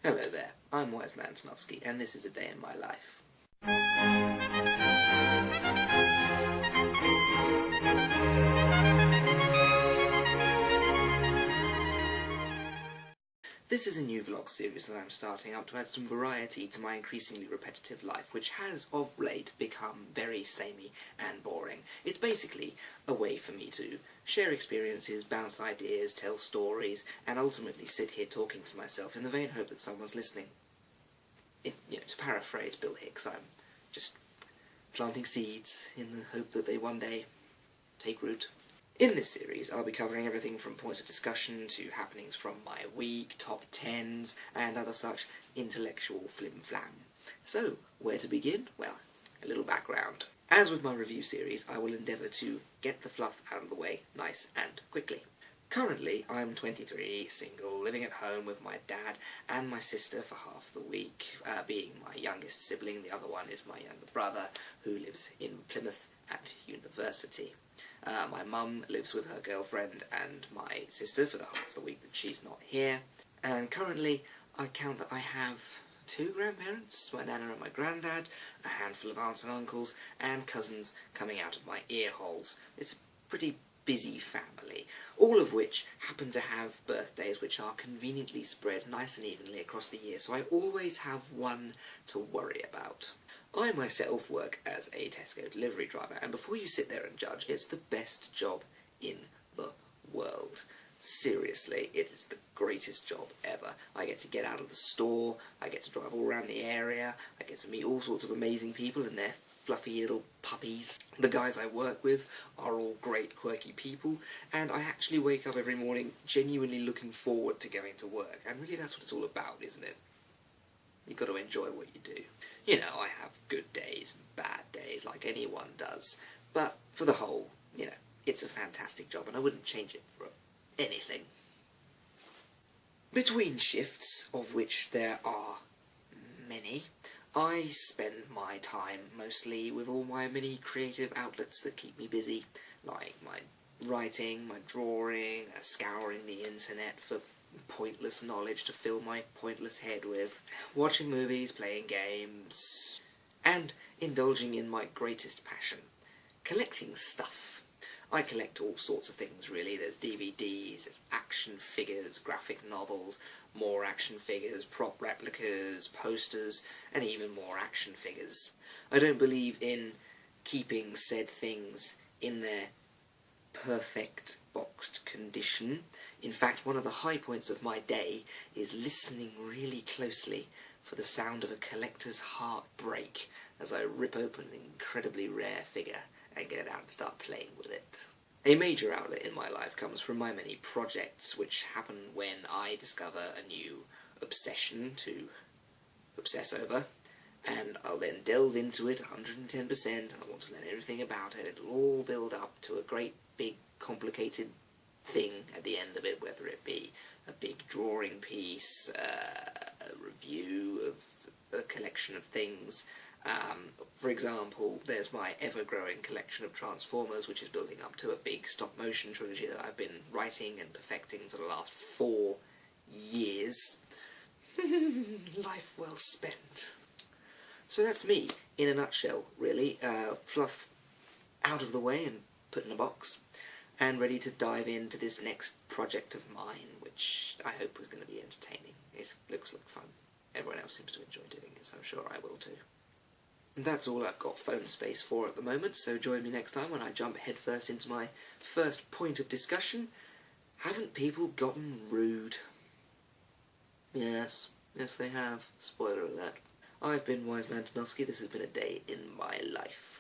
Hello there, I'm Wise Man Snovsky, and this is a day in my life. This is a new vlog series that I'm starting up to add some variety to my increasingly repetitive life, which has, of late, become very samey and boring. It's basically a way for me to share experiences, bounce ideas, tell stories, and ultimately sit here talking to myself in the vain hope that someone's listening. To paraphrase Bill Hicks, I'm just planting seeds in the hope that they one day take root. In this series, I'll be covering everything from points of discussion to happenings from my week, top 10s, and other such intellectual flim-flam. So, where to begin? Well, a little background. As with my review series, I will endeavour to get the fluff out of the way nice and quickly. Currently, I'm 23, single, living at home with my dad and my sister for half the week, being my youngest sibling. The other one is my younger brother, who lives in Plymouth at university. My mum lives with her girlfriend and my sister for the half the week that she's not here. And currently, I count that I have 2 grandparents, my nana and my granddad, a handful of aunts and uncles, and cousins coming out of my ear holes. It's a pretty busy family, all of which happen to have birthdays which are conveniently spread nice and evenly across the year, so I always have one to worry about. I myself work as a Tesco delivery driver, and before you sit there and judge, it's the best job in the world. Seriously, it is the greatest job ever. I get to get out of the store, I get to drive all around the area, I get to meet all sorts of amazing people and their fluffy little puppies. The guys I work with are all great, quirky people, and I actually wake up every morning genuinely looking forward to going to work, and really that's what it's all about, isn't it? You've got to enjoy what you do. You know, I have good days and bad days, like anyone does, but for the whole, it's a fantastic job, and I wouldn't change it for anything. Between shifts, of which there are many, I spend my time mostly with all my many creative outlets that keep me busy, like my writing, my drawing, scouring the internet for pointless knowledge to fill my pointless head with, watching movies, playing games, and indulging in my greatest passion, collecting stuff. I collect all sorts of things, really. There's DVDs, there's action figures, graphic novels, more action figures, prop replicas, posters, and even more action figures. I don't believe in keeping said things in their perfect boxed condition. In fact, one of the high points of my day is listening really closely for the sound of a collector's heart break as I rip open an incredibly rare figure and get it out and start playing with it. A major outlet in my life comes from my many projects, which happen when I discover a new obsession to obsess over, and I'll then delve into it 110%, and I want to learn everything about it. It'll all build up to a great, big, complicated thing at the end of it, whether it be a big drawing piece, a review of a collection of things. For example, there's my ever-growing collection of Transformers, which is building up to a big stop-motion trilogy that I've been writing and perfecting for the last 4 years. Life well spent. So that's me, in a nutshell, really. Fluff out of the way and put in a box, and ready to dive into this next project of mine, which I hope is going to be entertaining. It looks like fun. Everyone else seems to enjoy doing it, so I'm sure I will too. And that's all I've got phone space for at the moment, so join me next time when I jump headfirst into my first point of discussion. Haven't people gotten rude? Yes they have. Spoiler alert. I've been Wise Man Snovsky. This has been a day in my life.